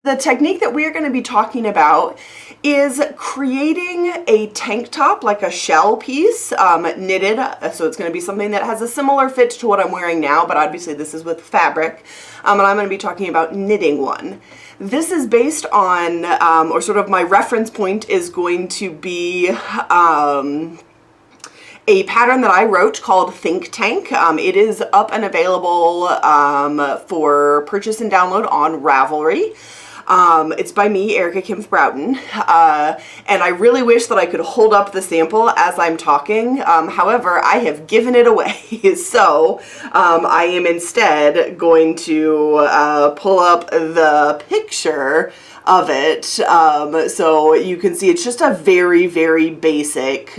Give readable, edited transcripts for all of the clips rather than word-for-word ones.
The technique that we are going to be talking about is creating a tank top, like a shell piece, knitted. So it's going to be something that has a similar fit to what I'm wearing now, but obviously this is with fabric. And I'm going to be talking about knitting one. This is based on, or sort of my reference point is going to be a pattern that I wrote called Think Tank. It is up and available for purchase and download on Ravelry. It's by me, Erica Kim Broughton, and I really wish that I could hold up the sample as I'm talking. However, I have given it away, so I am instead going to pull up the picture of it so you can see it's just a very, very basic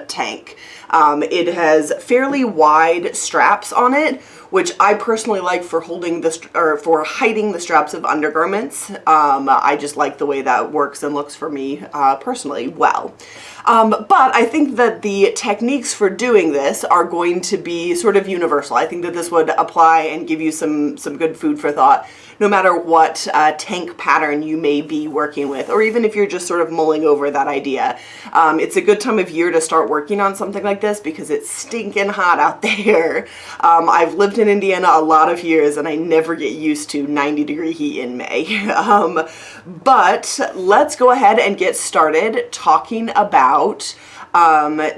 tank. It has fairly wide straps on it, which I personally like for holding the or for hiding the straps of undergarments. I just like the way that works and looks for me personally well. But I think that the techniques for doing this are going to be sort of universal. I think that this would apply and give you some good food for thought, no matter what tank pattern you may be working with, or even if you're just sort of mulling over that idea. It's a good time of year to start working on something like this because it's stinking hot out there. I've lived in Indiana a lot of years and I never get used to 90-degree heat in May. But let's go ahead and get started talking about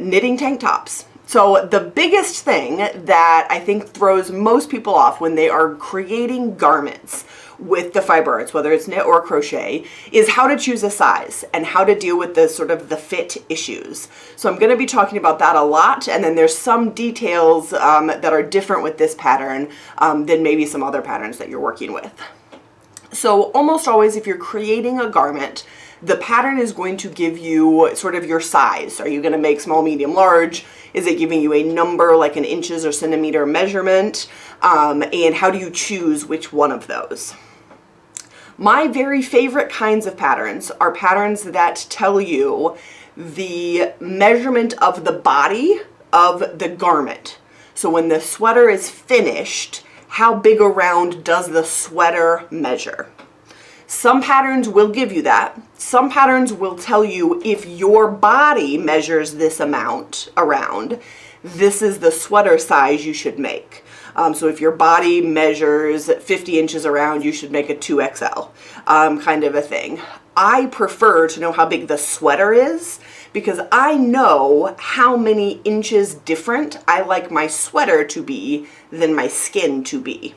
knitting tank tops. So the biggest thing that I think throws most people off when they are creating garments with the fiber arts, whether it's knit or crochet, is how to choose a size and how to deal with the sort of the fit issues. So I'm going to be talking about that a lot, and then there's some details that are different with this pattern than maybe some other patterns that you're working with. So almost always if you're creating a garment, the pattern is going to give you sort of your size. Are you going to make small, medium, large? Is it giving you a number like an inches or centimeter measurement? And how do you choose which one of those? My very favorite kinds of patterns are patterns that tell you the measurement of the body of the garment. So when the sweater is finished, how big around does the sweater measure? Some patterns will give you that. Some patterns will tell you if your body measures this amount around, this is the sweater size you should make. So if your body measures 50 inches around, you should make a 2XL kind of a thing. I prefer to know how big the sweater is because I know how many inches different I like my sweater to be than my skin to be.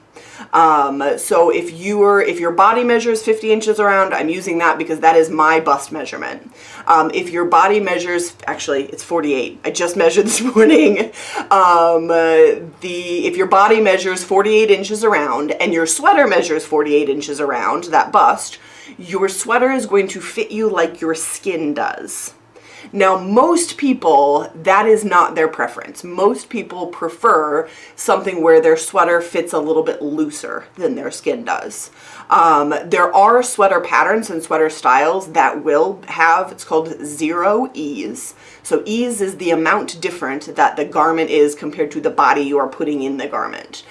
So if your body measures 50 inches around, I'm using that because that is my bust measurement. If your body measures, actually it's 48. I just measured this morning. If your body measures 48 inches around and your sweater measures 48 inches around, that bust, your sweater is going to fit you like your skin does. Now, most people, that is not their preference. Most people prefer something where their sweater fits a little bit looser than their skin does. There are sweater patterns and sweater styles that will have, it's called 0 ease. So ease is the amount different that the garment is compared to the body you are putting in the garment.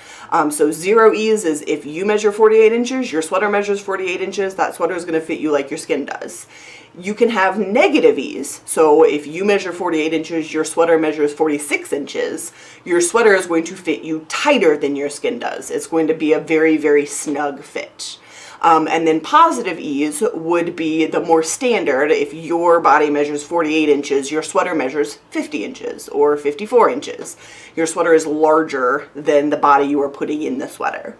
So 0 ease is if you measure 48 inches, your sweater measures 48 inches, that sweater is going to fit you like your skin does. You can have negative ease. So if you measure 48 inches, your sweater measures 46 inches, your sweater is going to fit you tighter than your skin does. It's going to be a very, very snug fit. And then positive ease would be the more standard. If your body measures 48 inches, your sweater measures 50 inches or 54 inches. Your sweater is larger than the body you are putting in the sweater.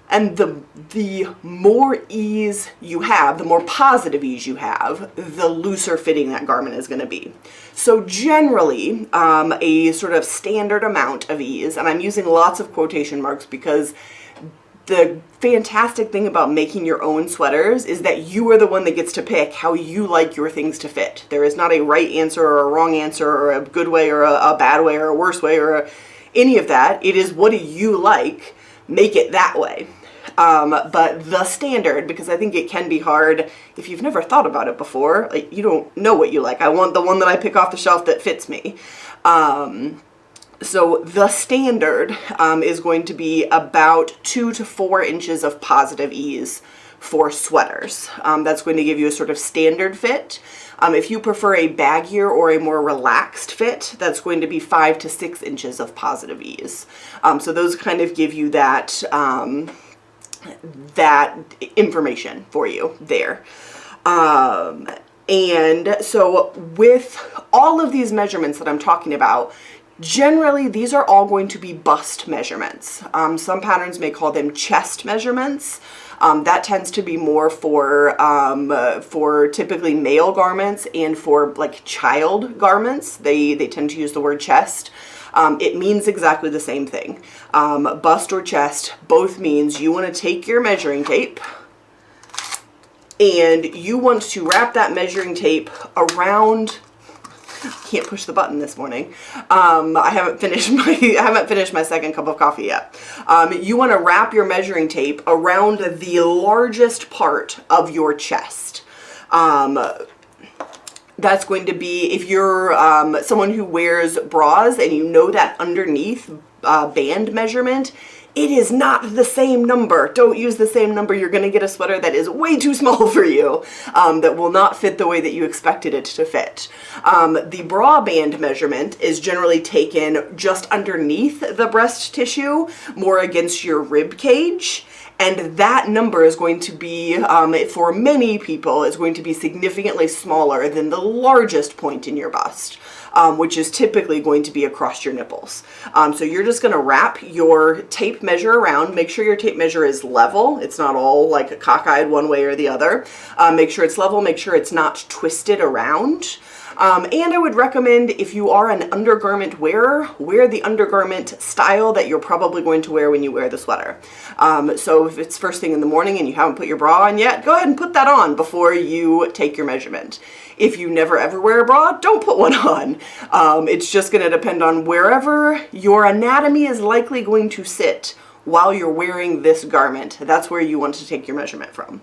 And the more ease you have, the more positive ease you have, the looser fitting that garment is going to be. So generally, a sort of standard amount of ease, and I'm using lots of quotation marks because the fantastic thing about making your own sweaters is that you are the one that gets to pick how you like your things to fit. There is not a right answer or a wrong answer or a good way or a bad way or a worse way or any of that. It is what do you like, make it that way. But the standard, because I think it can be hard if you've never thought about it before, like you don't know what you like. I want the one that I pick off the shelf that fits me. So the standard is going to be about 2 to 4 inches of positive ease for sweaters. That's going to give you a sort of standard fit. If you prefer a baggier or a more relaxed fit, that's going to be 5 to 6 inches of positive ease. So those kind of give you that, that information for you there. And so with all of these measurements that I'm talking about, generally these are all going to be bust measurements. Some patterns may call them chest measurements. That tends to be more for typically male garments and for like child garments. They tend to use the word chest. It means exactly the same thing. Bust or chest both means you want to take your measuring tape and you want to wrap that measuring tape around. Can't push the button this morning. I haven't finished my second cup of coffee yet. You want to wrap your measuring tape around the largest part of your chest. That's going to be, if you're someone who wears bras and you know that underneath band measurement, it is not the same number. Don't use the same number. You're going to get a sweater that is way too small for you, that will not fit the way that you expected it to fit. The bra band measurement is generally taken just underneath the breast tissue, more against your rib cage. And that number is going to be, for many people, is going to be significantly smaller than the largest point in your bust, which is typically going to be across your nipples. So you're just going to wrap your tape measure around. Make sure your tape measure is level. It's not all like cockeyed one way or the other. Make sure it's level. Make sure it's not twisted around. And I would recommend, if you are an undergarment wearer, wear the undergarment style that you're probably going to wear when you wear the sweater. So if it's first thing in the morning and you haven't put your bra on yet, go ahead and put that on before you take your measurement. If you never ever wear a bra, don't put one on. It's just going to depend on wherever your anatomy is likely going to sit while you're wearing this garment. That's where you want to take your measurement from.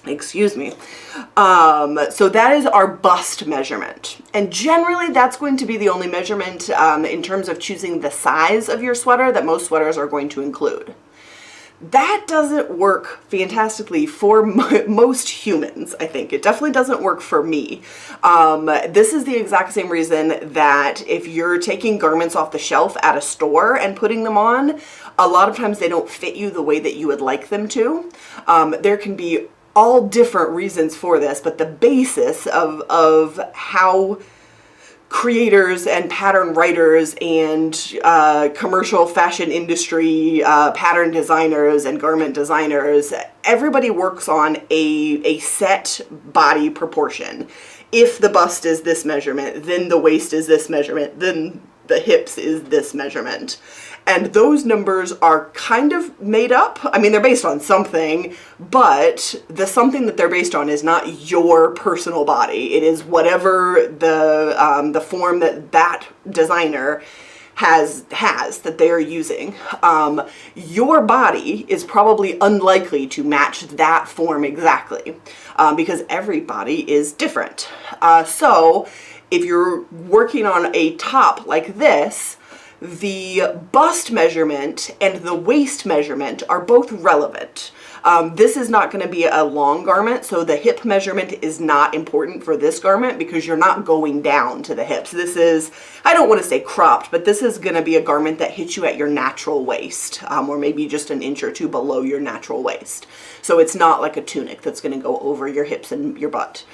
Excuse me. So that is our bust measurement. And generally that's going to be the only measurement in terms of choosing the size of your sweater that most sweaters are going to include. That doesn't work fantastically for most humans, I think. It definitely doesn't work for me. This is the exact same reason that if you're taking garments off the shelf at a store and putting them on, a lot of times they don't fit you the way that you would like them to. There can be all different reasons for this, but the basis of how creators and pattern writers and commercial fashion industry pattern designers and garment designers, everybody works on a set body proportion. If the bust is this measurement, then the waist is this measurement, then the hips is this measurement. And those numbers are kind of made up. I mean, they're based on something, but the something that they're based on is not your personal body. It is whatever the form that designer has that they are using. Your body is probably unlikely to match that form exactly, because every body is different. So if you're working on a top like this, the bust measurement and the waist measurement are both relevant. This is not going to be a long garment, so the hip measurement is not important for this garment because you're not going down to the hips. This is, I don't want to say cropped, but this is going to be a garment that hits you at your natural waist, or maybe just an inch or two below your natural waist. So it's not like a tunic that's going to go over your hips and your butt.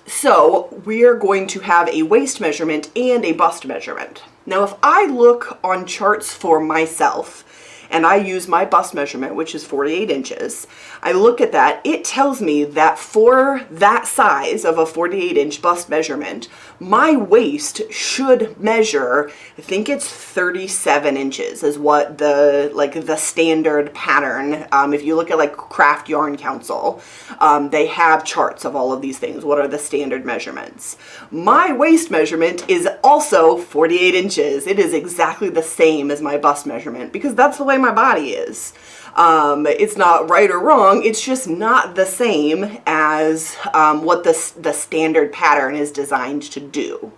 So we're going to have a waist measurement and a bust measurement. Now, if I look on charts for myself and I use my bust measurement, which is 48 inches, I look at that, it tells me that for that size of a 48-inch bust measurement, my waist should measure, I think it's 37 inches is what the standard pattern, if you look at like Craft Yarn Council, they have charts of all of these things. What are the standard measurements? My waist measurement is also 48 inches. It is exactly the same as my bust measurement because that's the way my body is. It's not right or wrong, it's just not the same as what the standard pattern is designed to do.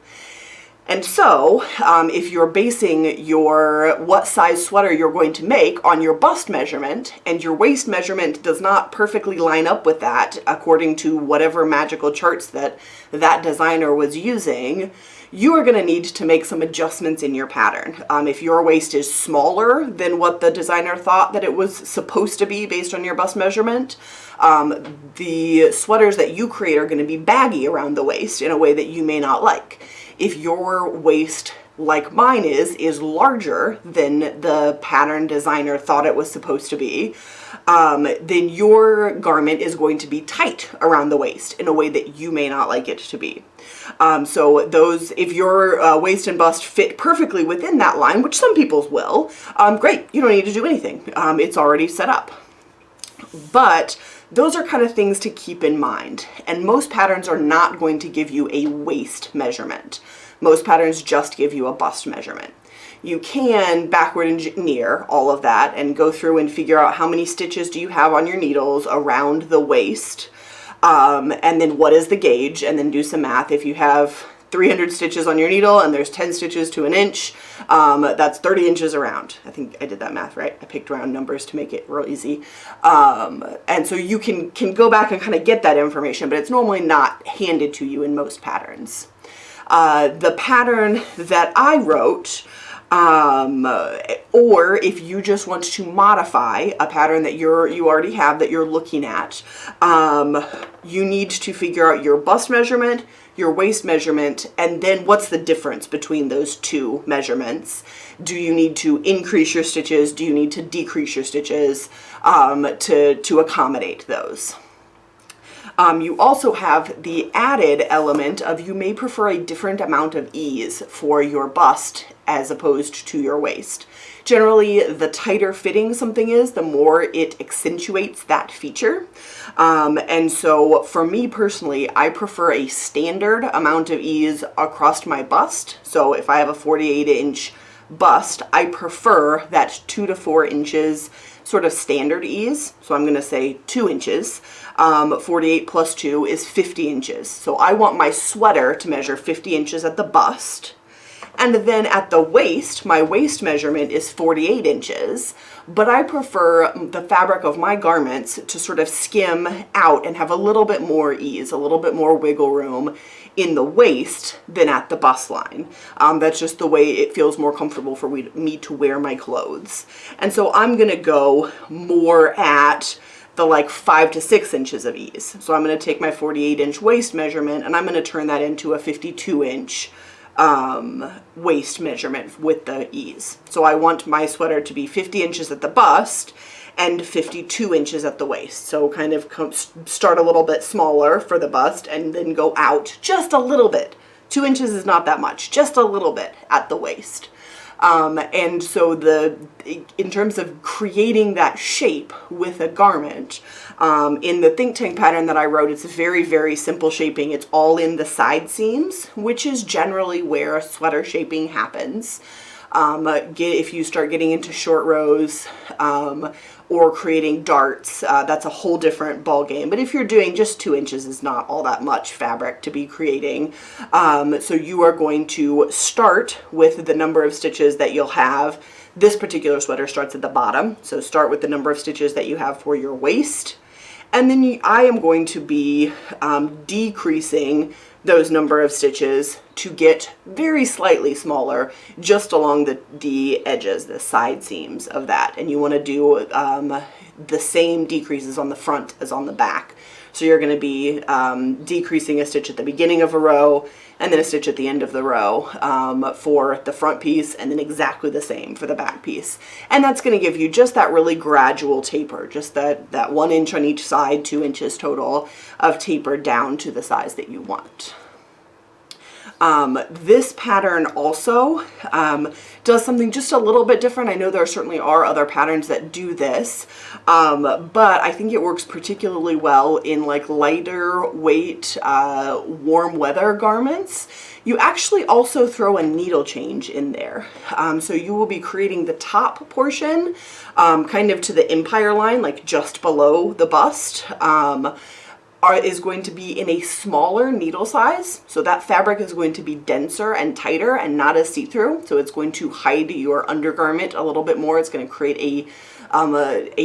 And so, if you're basing your what size sweater you're going to make on your bust measurement, and your waist measurement does not perfectly line up with that according to whatever magical charts that designer was using, you are going to need to make some adjustments in your pattern. If your waist is smaller than what the designer thought that it was supposed to be based on your bust measurement, the sweaters that you create are going to be baggy around the waist in a way that you may not like. If your waist, like mine is larger than the pattern designer thought it was supposed to be, then your garment is going to be tight around the waist in a way that you may not like it to be. So if your waist and bust fit perfectly within that line, which some people's will, great, you don't need to do anything. It's already set up. But those are kind of things to keep in mind. And most patterns are not going to give you a waist measurement. Most patterns just give you a bust measurement. You can backward engineer all of that and go through and figure out how many stitches do you have on your needles around the waist, and then what is the gauge, and then do some math. If you have 300 stitches on your needle and there's 10 stitches to an inch, that's 30 inches around. I think I did that math right. I picked round numbers to make it real easy. And so you can go back and kind of get that information, but it's normally not handed to you in most patterns. The pattern that I wrote, or if you just want to modify a pattern that you already have that you're looking at, you need to figure out your bust measurement, your waist measurement, and then what's the difference between those two measurements. Do you need to increase your stitches? Do you need to decrease your stitches to accommodate those? You also have the added element of you may prefer a different amount of ease for your bust as opposed to your waist. Generally, the tighter fitting something is, the more it accentuates that feature. And so for me personally, I prefer a standard amount of ease across my bust. So if I have a 48-inch bust, I prefer that 2 to 4 inches sort of standard ease. So I'm going to say 2 inches. 48 plus 2 is 50 inches. So I want my sweater to measure 50 inches at the bust. And then at the waist, my waist measurement is 48 inches, but I prefer the fabric of my garments to sort of skim out and have a little bit more ease, a little bit more wiggle room in the waist than at the bust line. That's just the way it feels more comfortable for me to wear my clothes. And so I'm gonna go more at the like 5 to 6 inches of ease. So I'm gonna take my 48-inch waist measurement and I'm gonna turn that into a 52-inch waist measurement with the ease. So I want my sweater to be 50 inches at the bust and 52 inches at the waist. So kind of start a little bit smaller for the bust and then go out just a little bit. 2 inches is not that much, just a little bit at the waist. And so in terms of creating that shape with a garment, in the think tank pattern that I wrote, it's very, very simple shaping. It's all in the side seams, which is generally where sweater shaping happens. If you start getting into short rows, or creating darts, that's a whole different ball game. But if you're doing just 2 inches is not all that much fabric to be creating. So you are going to start with the number of stitches that you'll have. This particular sweater starts at the bottom. So start with the number of stitches that you have for your waist. And then I am going to be decreasing those number of stitches to get very slightly smaller just along the edges, the side seams of that. And you want to do the same decreases on the front as on the back. So you're going to be decreasing a stitch at the beginning of a row and then a stitch at the end of the row for the front piece, and then exactly the same for the back piece. And that's going to give you just that really gradual taper, just that 1 inch on each side, 2 inches total of taper down to the size that you want. This pattern also does something just a little bit different. I know there certainly are other patterns that do this, but I think it works particularly well in like lighter weight, warm weather garments. You actually also throw a needle change in there. So you will be creating the top portion kind of to the empire line, like just below the bust. is going to be in a smaller needle size. So that fabric is going to be denser and tighter and not as see-through. So it's going to hide your undergarment a little bit more. It's going to create a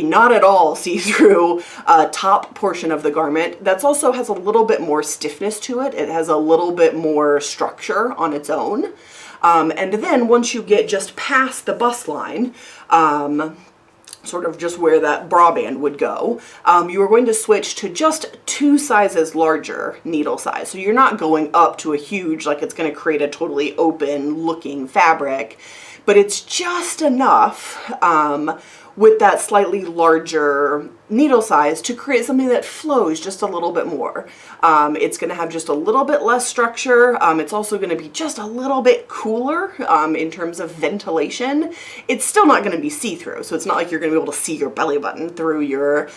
not at all see-through top portion of the garment. That's also has a little bit more stiffness to it. It has a little bit more structure on its own. And then once you get just past the bust line, sort of just where that bra band would go, you are going to switch to just 2 sizes larger needle size. So you're not going up to a huge, like it's going to create a totally open looking fabric, but it's just enough with that slightly larger needle size to create something that flows just a little bit more. It's going to have just a little bit less structure. It's also going to be just a little bit cooler in terms of ventilation. It's still not going to be see-through, so it's not like you're going to be able to see your belly button through your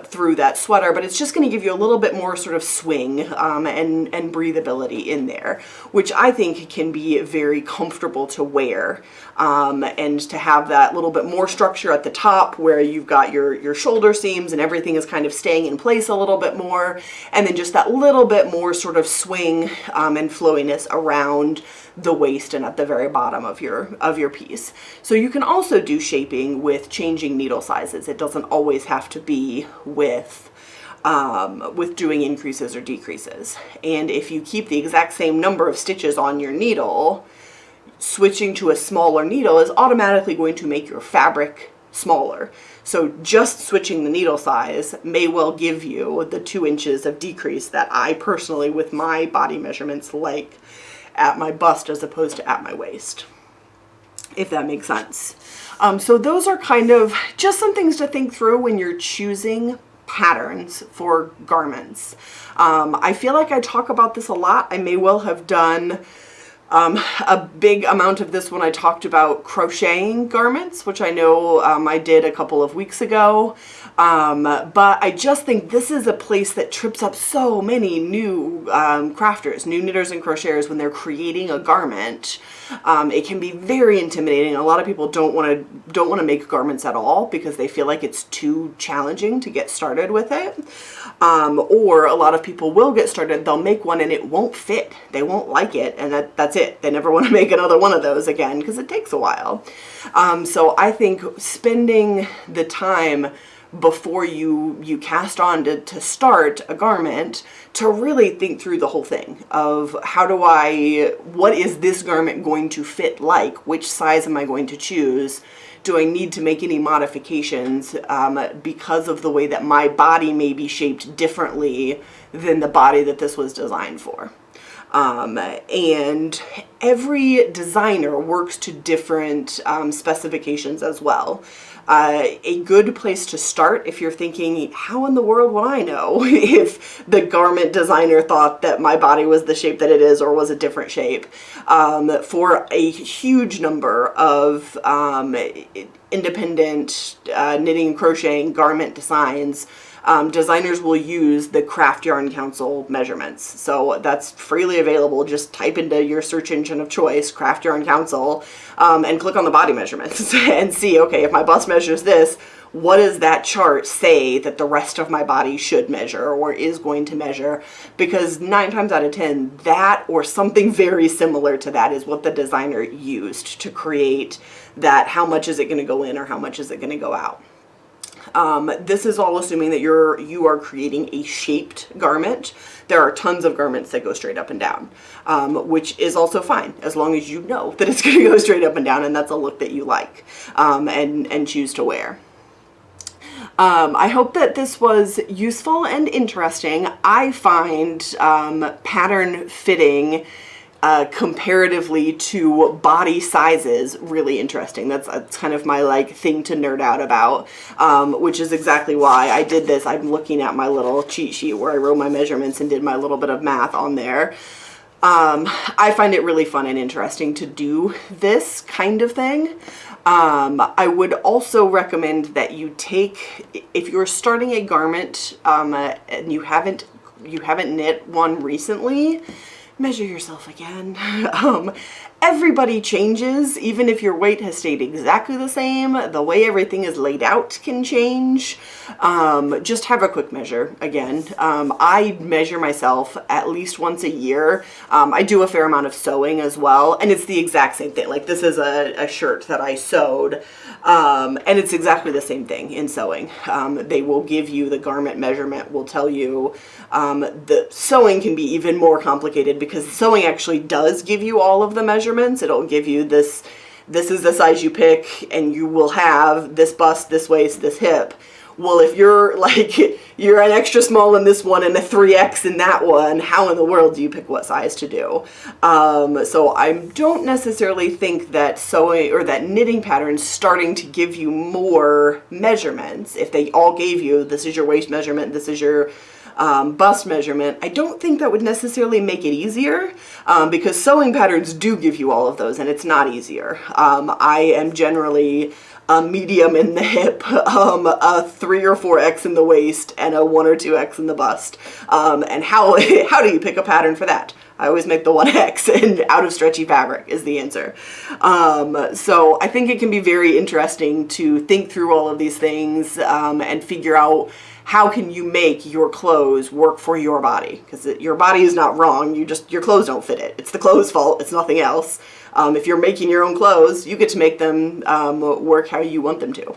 through that sweater, but it's just going to give you a little bit more sort of swing and breathability in there, which I think can be very comfortable to wear, and to have that little bit more structure at the top where you've got your shoulder seams and everything is kind of staying in place a little bit more, and then just that little bit more sort of swing and flowiness around the waist and at the very bottom of your piece. So you can also do shaping with changing needle sizes. It doesn't always have to be with doing increases or decreases. And if you keep the exact same number of stitches on your needle, switching to a smaller needle is automatically going to make your fabric smaller. So just switching the needle size may well give you the 2 inches of decrease that I personally, with my body measurements, like at my bust as opposed to at my waist, if that makes sense. So those are kind of just some things to think through when you're choosing patterns for garments. I feel like I talk about this a lot. I may well have done a big amount of this when I talked about crocheting garments, which I know I did a couple of weeks ago. But I just think this is a place that trips up so many new crafters, new knitters and crocheters when they're creating a garment. It can be very intimidating. A lot of people don't want to make garments at all because they feel like it's too challenging to get started with it. Or a lot of people will get started, they'll make one and it won't fit. They won't like it, and that's it. They never want to make another one of those again because it takes a while. So I think spending the time before you cast on to start a garment to really think through the whole thing of what is this garment going to fit like? Which size am I going to choose? Do I need to make any modifications because of the way that my body may be shaped differently than the body that this was designed for? And every designer works to different specifications as well. A good place to start if you're thinking, how in the world would I know if the garment designer thought that my body was the shape that it is or was a different shape? For a huge number of independent knitting and crocheting garment designs, designers will use the Craft Yarn Council measurements. So that's freely available. Just type into your search engine of choice, Craft Yarn Council, and click on the body measurements and see, okay, if my bust measures this, what does that chart say that the rest of my body should measure or is going to measure? Because 9 times out of 10, that or something very similar to that is what the designer used to create that. How much is it going to go in or how much is it going to go out? This is all assuming that you are creating a shaped garment. There are tons of garments that go straight up and down, which is also fine as long as you know that it's going to go straight up and down and that's a look that you like and choose to wear. I hope that this was useful and interesting. I find pattern fitting comparatively to body sizes really interesting. That's kind of my thing to nerd out about, which is exactly why I did this. I'm looking at my little cheat sheet where I wrote my measurements and did my little bit of math on there. I find it really fun and interesting to do this kind of thing. I would also recommend that you if you're starting a garment and you haven't knit one recently, measure yourself again Everybody changes. Even if your weight has stayed exactly the same, the way everything is laid out can change. Just have a quick measure. Again, I measure myself at least once a year. I do a fair amount of sewing as well, and it's the exact same thing. Like, this is a shirt that I sewed, and it's exactly the same thing in sewing. They will give you the garment measurement, will tell you. The sewing can be even more complicated because sewing actually does give you all of the measurements. It'll give you this is the size you pick, and you will have this bust, this waist, this hip. Well, if you're like, you're an extra small in this one and a 3X in that one, how in the world do you pick what size to do? So I don't necessarily think that sewing or that knitting pattern's starting to give you more measurements. If they all gave you, this is your waist measurement, this is your bust measurement, I don't think that would necessarily make it easier, because sewing patterns do give you all of those, and it's not easier. I am generally a medium in the hip, a 3 or 4X in the waist, and a 1 or 2X in the bust. And how do you pick a pattern for that? I always make the 1X, and out of stretchy fabric is the answer. So I think it can be very interesting to think through all of these things, and figure out how can you make your clothes work for your body? Because your body is not wrong, your clothes don't fit it. It's the clothes' fault, it's nothing else. If you're making your own clothes, you get to make them work how you want them to.